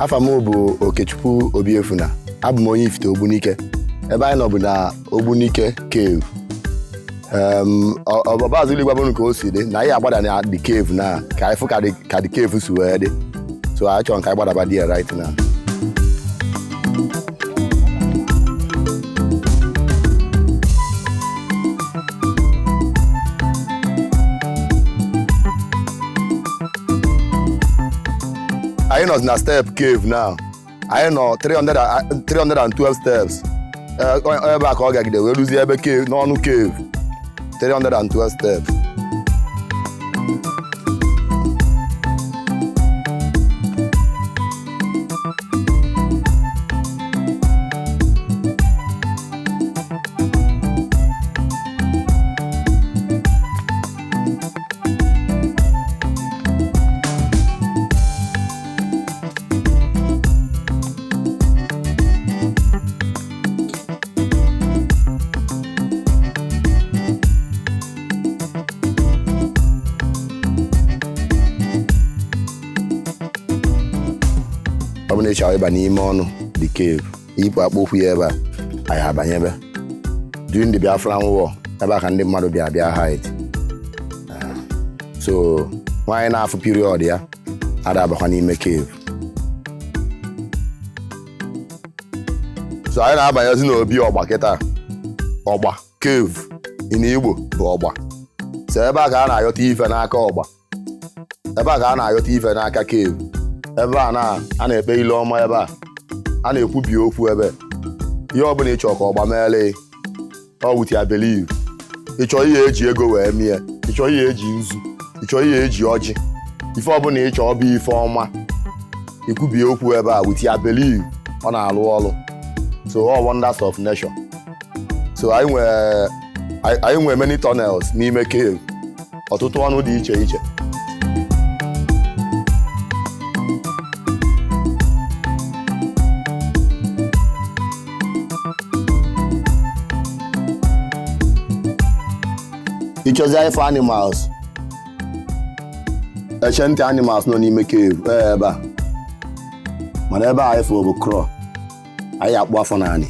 Afa m bụ Okechukwu Obiefuna. Abụ m onye Ifite Ogbunike. Ebe anyị nọ bụ na Ogbunike cave. Ọbaba azụ igwe bụ nke o si dị na anyị agbada na the cave na ka anyị fụ ka the cave si wee dị. So anyị chọrọ ka anyị gbadaba dị right now. Anyị nọ na step cave now. Anyị nọ 312 steps. Ebe a ka ọ gagide wee ruzie ebe cave n'ọnụ cave 312 steps. Ọ bụ na ịchọ ịba n'ime ọnụ the cave, yipụ akpụkwu ya ebe a, anyị abanyebe. During the Biafran War, ebe a ka ndị mmadụ bịa hide. So nwaanyị na-afụ period ya ada abakwa n'ime cave. So anyị na-abanyezi n'obi ọgba kịta. Ọgba cave in Igbo bụ ọgba. So ebe a ka a na-ayọta ife n'aka ọgba. Ebe a ka a na-ayọta ife n'aka cave. Ebe a na-ekpe ile ọma ebe a na-ekwubi okwu ebe ihe ọbụla ịchọ ka ọgba meele ọ wuti ya believe. Ịchọ ihe eji ego wee mie, ịchọ ihe eji nzu, ịchọ ihe eji ọjị, ife ọbụla ịchọ ọbụ ife ọma ikwubi okwu ebe a wuti ya believe ọ na-alụ ọlụ. So all wonders of nature. So anyị nwee many tunnels n'ime cave, ọtụtụ ọnụ dị iche iche. Ịchọzi ife animals, ancient animals nọ n'ime cave ebe a. Mana ebe a ifo bụ crow. Anyị akpụ afọ naanị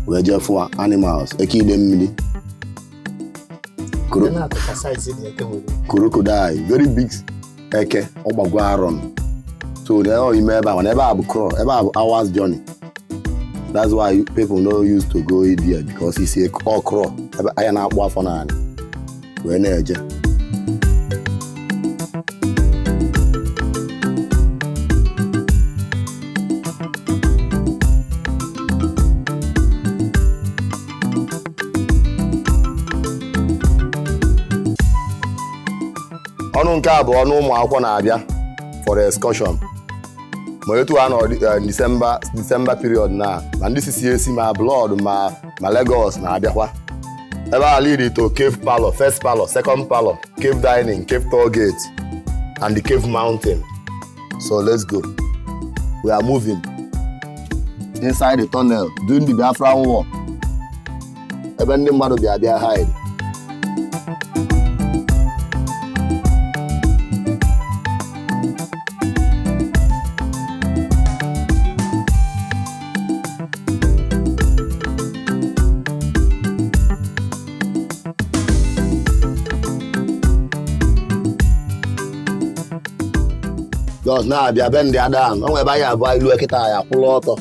wee jee fụwa animals, eke ide mmiri, crocodile, very big eke, ọgbagwa aron. So ime ebe a, mana ebe a bụ crow, ebe a bụ hours journey. That's why people no used to go there, because it's a crow. Ebe anyị na-akpụ afọ naanị wee na-eje. Ọnụ nke a bụ ọnụ ụmụ akwụkwọ na-abịa for excursion. Ma etu a nọ December period na ndị CCAC ma Blood ma Lagos na-abịakwa. Ebe a lead to cave parlor, first parlor, second parlor, cave dining, cave tour gate, and the cave mountain. So let's go. We are moving inside the tunnel during the Biafran War. Ebe ndị mmadụ bịa hide. Jos na-abịa be ndị Adam, o nwere ebe anyị abụọ ilu ekịta ya kwụrụ ọtọ.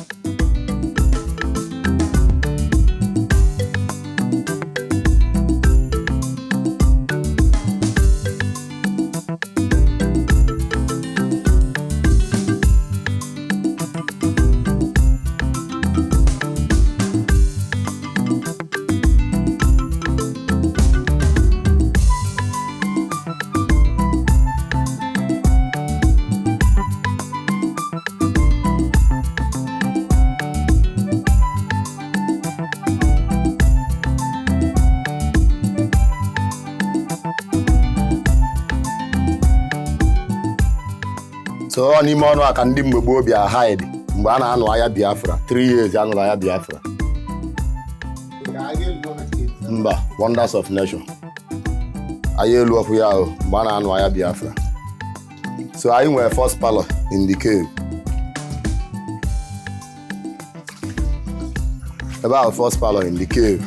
So n'ime ọnụ aka ndị mgbe gboo bịa hide mgbe a na-anụ agha Biafra 3 years anụrụ agha Biafra. Mba, wonders of nature. Anyị elu ọkụ ya mgbe a na-anụ agha Biafra. So anyị nwere first parlor in the cave. ebe ahụ first parlor in the cave.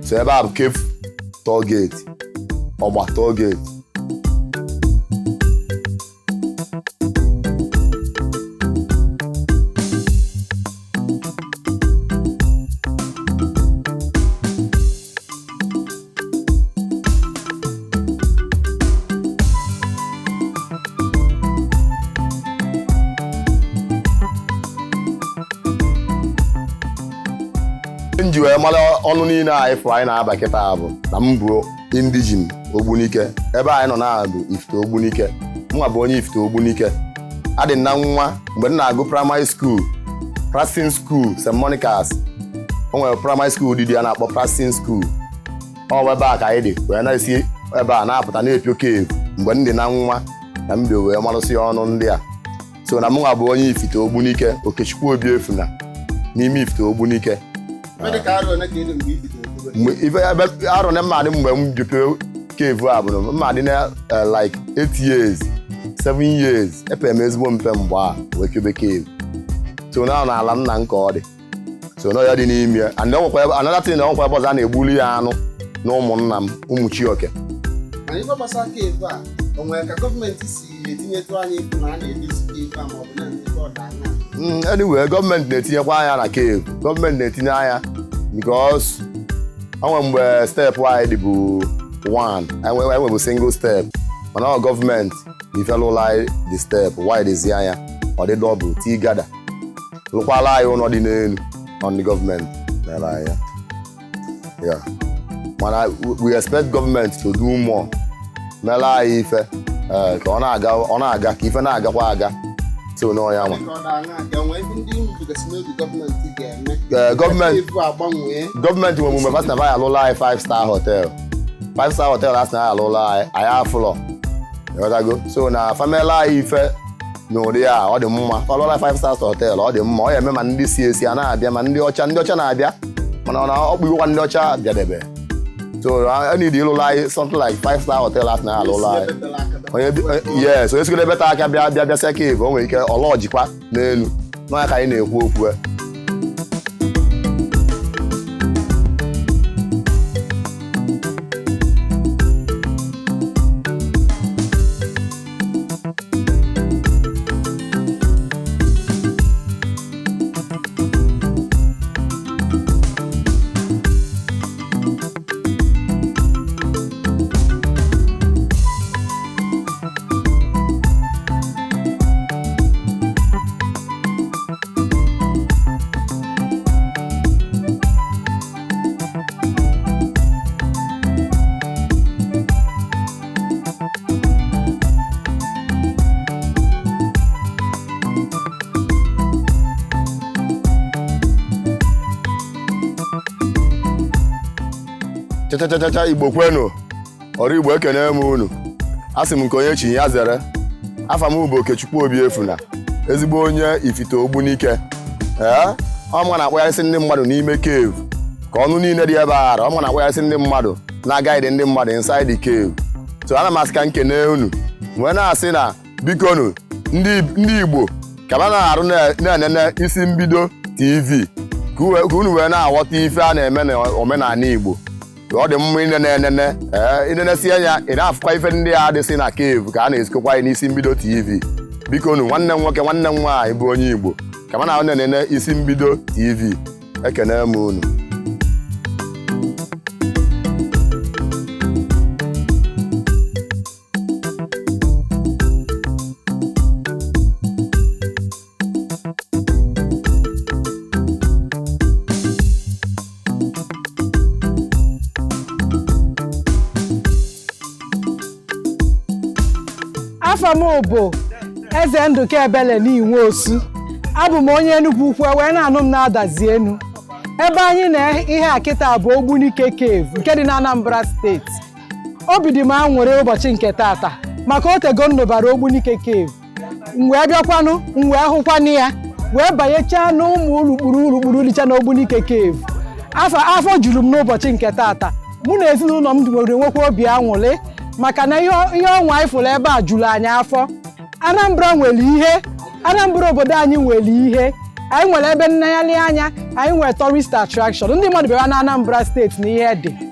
So ebe a bụ cave toll gate, Ogba toll gate. Nji wee mara ọnụ niile anyị fụ anyị na-aba kịta bụ na m bụ indigene Ogbunike. Ebe anyị nọ na bụ Ifite Ogbunike. Mwa bụ onye Ifite Ogbunike. Adị na nwa mgbe m na-agụ primary school, Practicing School, St. Monica's. O nwere primary school dị ya na-akpọ Practicing School. Ọ ebe a ka anyị dị wee na-esi ebe a na-apụta na-epio cave mgbe m dị na nwa na m bi wee marụsị ọnụ ndị a. So na m nwa bụ onye Ifite Ogbunike, Okechukwu Obiefuna n'ime Ifite Ogbunike. Arọ na mmadụ mgbe m jupere cave a bụ mmadụ na like 8 years 7 years epe m ezigbo mpe mgbe a wee kebe cave. So na ala nna nke ọ dị, so na ya dị n'ime and another thing na ọkwa ebe ọzọ a na-egbuli ya anụ na ụmụnna m ụmụ Chioke. Anyị gbasara cave a o nwere ka gọọmenti si etinyetụ anyị ifu na a na-edezi cave a ma ọ bụ na-eme ọdana. Anyway, gọọmenti na-etinyekwa anya na cave. Gọọmenti na-etinye anya because onwe mgbe step anyị dị bụ 1, anyị bụ single step, mana ọ gọọmenti ifelu ụlọ anyị dị step wide ezi anya ọ dị double tii gada lụkwala anyị ụlọ dị n'elu on the gọọmenti mere anyị. Yeah. Mana we expect government to do more. Mere anyị ife ka ọ na-aga ka ife na-agakwa aga. So no ya nwa. Gọọmenti nwe omume fasị na anyị alụla anyị 5-star hotel. 5-star hotel asị na anyị alụla anyị afụlọ. So na family anyị ife n'ụdị a ọ dị mma. Alụla 5-star hotel ọ dị mma. Ọ ya eme ma ndị si esi a na-abịa ma ndị ọcha na-abịa. Mana ọ kpụ iwekwa ndị ọcha bịadebe. So I need ịlụla anyị something like 5-star hotel asị na anyị alụla anyị. Yes, onye sigoro ebeta aka bịa sia cave o nwere ike ọlọjikwa n'elu n'anya ka anyị na-ekwu okwu. Chachachacha Igbo kwenu, ọrụ Igbo ekene m unu. Asị m nke onye chi ya zere. Afa m bụ Okechukwu Obiefuna, ezigbo onye Ifite Ogbunike. Ọ na-akpọgharịsị ndị mmadụ n'ime cave ka ọnụ niile dị ebe a. Ọ na-akpọgharịsị ndị mmadụ na-agaghị ndị mmadụ inside the cave. So ana m asị ka nkene unu wee na-asị na bikonu ndị Igbo ka ba na-arụ na-enene isi mbido TV ka unu wee na-aghọta ife a na-eme na omenala Igbo. Ọ dị mma inenesi anya ị na-afụkwa ife ndị a dịsị na cave ka a na-esikokwa anyị n'isi mbido TV. Biko nu nwanne m nwoke nwanne m nwaanyị bụ onye Igbo ka ma na na-enene isi mbido TV. Ekene m unu. Afọ m bụ Eze Ndụka Ebele n'Inwe Osu. abụ m onye Enugu Ukwu wee na-anụ m na-adazi enu. Ebe anyị na ihe a kịta bụ Ogbunike Cave nke dị na Anambra steeti. Obi dị m aṅụrị ụbọchị nke tata maka otego nnụbara Ogbunike Cave. M wee bịakwanụ, m wee hụkwanụ ya, wee banyechaa n'ụmụ urukpuru dịcha na Ogbunike Cave. Afọ juru m n'ụbọchị nke tata. Mụ na ezinụlọ m nwere nwekwa obi aṅụrị maka na ihe ọnwa anyị fụrụ ebe a juru anyị afọ. Anambra nwere ihe, Anambra obodo anyị nwere ihe. Anyị nwere ebe nlegharị anya, anyị nwere tourist attraction. Ndị mmadụ bịara na Anambra steeti na ihe dị.